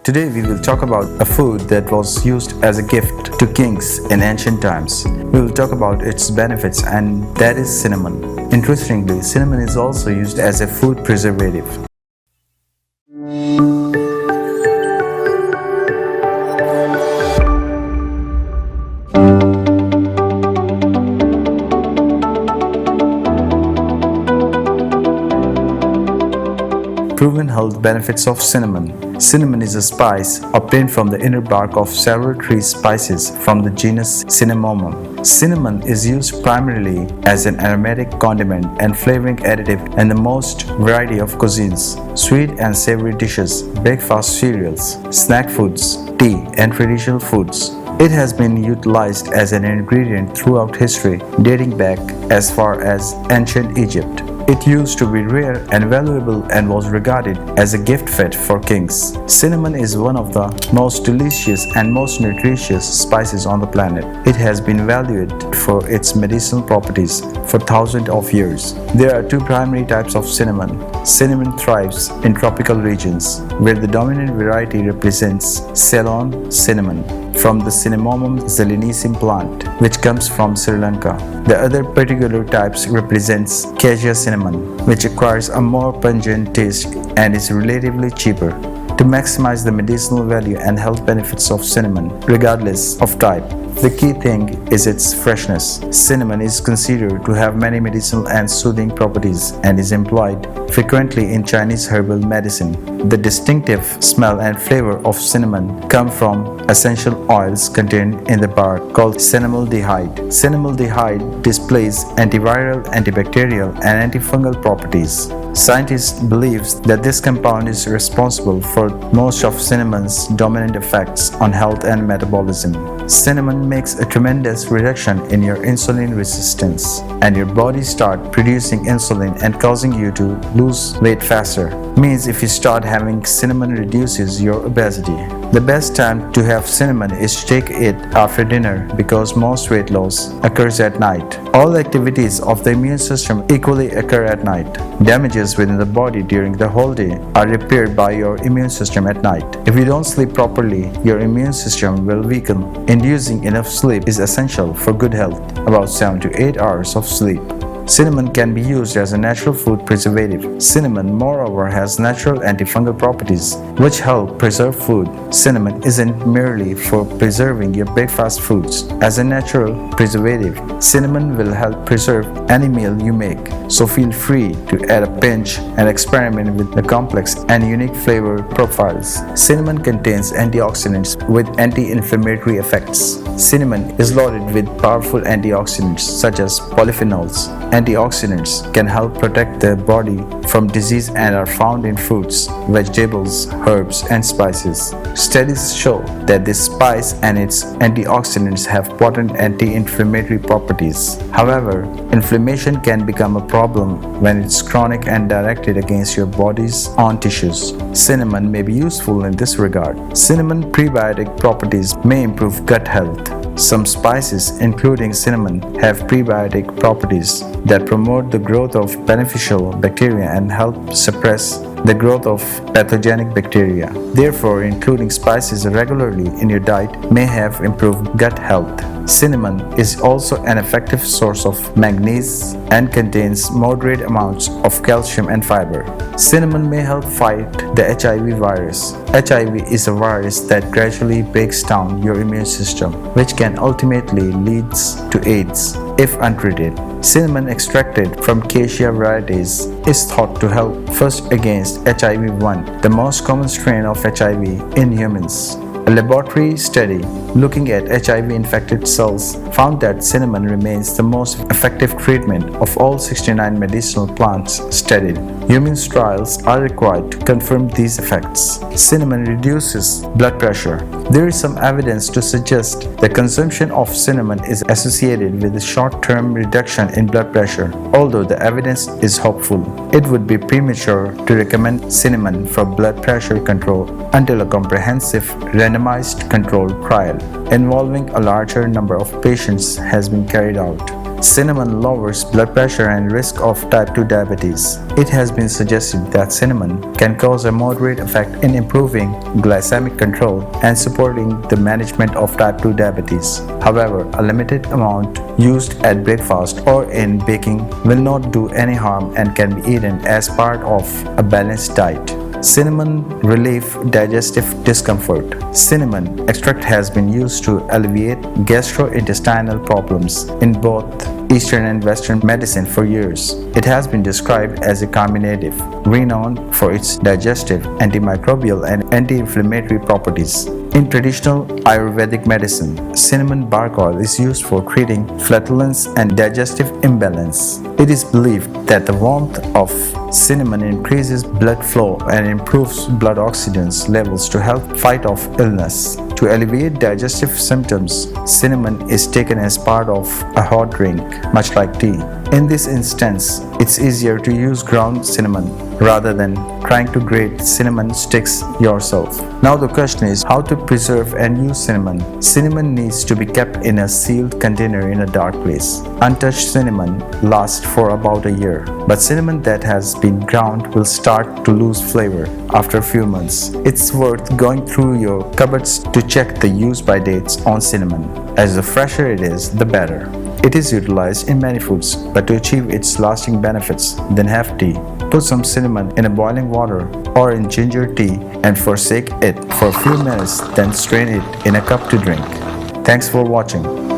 Today we will talk about a food that was used as a gift to kings in ancient times. We will talk about its benefits, and that is cinnamon. Interestingly, cinnamon is also used as a food preservative. Proven health benefits of cinnamon. Cinnamon is a spice obtained from the inner bark of several tree spices from the genus Cinnamomum. Cinnamon is used primarily as an aromatic condiment and flavoring additive in the most variety of cuisines, sweet and savory dishes, breakfast cereals, snack foods, tea, and traditional foods. It has been utilized as an ingredient throughout history, dating back as far as ancient Egypt. It used to be rare and valuable and was regarded as a gift fit for kings. Cinnamon is one of the most delicious and most nutritious spices on the planet. It has been valued for its medicinal properties for thousands of years. There are two primary types of cinnamon. Cinnamon thrives in tropical regions, where the dominant variety represents Ceylon cinnamon from the Cinnamomum zelinicum plant, which comes from Sri Lanka. The other particular types represents Cassia cinnamon, which acquires a more pungent taste and is relatively cheaper. To maximize the medicinal value and health benefits of cinnamon, regardless of type, the key thing is its freshness. Cinnamon is considered to have many medicinal and soothing properties and is employed frequently in Chinese herbal medicine. The distinctive smell and flavor of cinnamon come from essential oils contained in the bark called cinnamaldehyde. Cinnamaldehyde displays antiviral, antibacterial, and antifungal properties. Scientists believe that this compound is responsible for most of cinnamon's dominant effects on health and metabolism. Cinnamon makes a tremendous reduction in your insulin resistance, and your body starts producing insulin and causing you to lose weight faster. Means if you start having cinnamon reduces your obesity. The best time to have cinnamon is to take it after dinner because most weight loss occurs at night. All activities of the immune system equally occur at night. Damages within the body during the whole day are repaired by your immune system at night. If you don't sleep properly, your immune system will weaken. Inducing enough sleep is essential for good health, about 7 to 8 hours of sleep. Cinnamon can be used as a natural food preservative. Cinnamon, moreover, has natural antifungal properties which help preserve food. Cinnamon isn't merely for preserving your breakfast foods. As a natural preservative, cinnamon will help preserve any meal you make. So feel free to add a pinch and experiment with the complex and unique flavor profiles. Cinnamon contains antioxidants with anti-inflammatory effects. Cinnamon is loaded with powerful antioxidants such as polyphenols. Antioxidants can help protect the body from disease and are found in fruits, vegetables, herbs, and spices. Studies show that this spice and its antioxidants have potent anti-inflammatory properties. However, inflammation can become a problem when it's chronic and directed against your body's own tissues. Cinnamon may be useful in this regard. Cinnamon prebiotic properties may improve gut health. Some spices, including cinnamon, have prebiotic properties that promote the growth of beneficial bacteria and help suppress the growth of pathogenic bacteria. Therefore, including spices regularly in your diet may have improved gut health. Cinnamon is also an effective source of manganese and contains moderate amounts of calcium and fiber. Cinnamon may help fight the HIV virus. HIV is a virus that gradually breaks down your immune system, which can ultimately lead to AIDS if untreated. Cinnamon extracted from Cassia varieties is thought to help first against HIV-1, the most common strain of HIV in humans. A laboratory study looking at HIV-infected cells found that cinnamon remains the most effective treatment of all 69 medicinal plants studied. Human trials are required to confirm these effects. Cinnamon reduces blood pressure. There is some evidence to suggest the consumption of cinnamon is associated with a short-term reduction in blood pressure. Although the evidence is hopeful, it would be premature to recommend cinnamon for blood pressure control until a comprehensive randomized controlled trial involving a larger number of patients has been carried out. Cinnamon lowers blood pressure and risk of type 2 diabetes. It has been suggested that cinnamon can cause a moderate effect in improving glycemic control and supporting the management of type 2 diabetes. However, a limited amount used at breakfast or in baking will not do any harm and can be eaten as part of a balanced diet. Cinnamon relief digestive discomfort. Cinnamon extract has been used to alleviate gastrointestinal problems in both Eastern and Western medicine for years. It has been described as a carminative, renowned for its digestive, antimicrobial, and anti-inflammatory properties. In traditional Ayurvedic medicine, cinnamon bark oil is used for treating flatulence and digestive imbalance. It is believed that the warmth of cinnamon increases blood flow and improves blood oxidants levels to help fight off illness. To alleviate digestive symptoms, cinnamon is taken as part of a hot drink, much like tea. In this instance, it's easier to use ground cinnamon rather than trying to grate cinnamon sticks yourself. Now the question is how to preserve and use cinnamon. Cinnamon needs to be kept in a sealed container in a dark place. Untouched cinnamon lasts for about a year, but cinnamon that has been ground will start to lose flavor after a few months. It's worth going through your cupboards to check the use-by dates on cinnamon, as the fresher it is, the better. It is utilized in many foods, but to achieve its lasting benefits, then have tea. Put some cinnamon in a boiling water or in ginger tea and forsake it for a few minutes, then strain it in a cup to drink. Thanks for watching.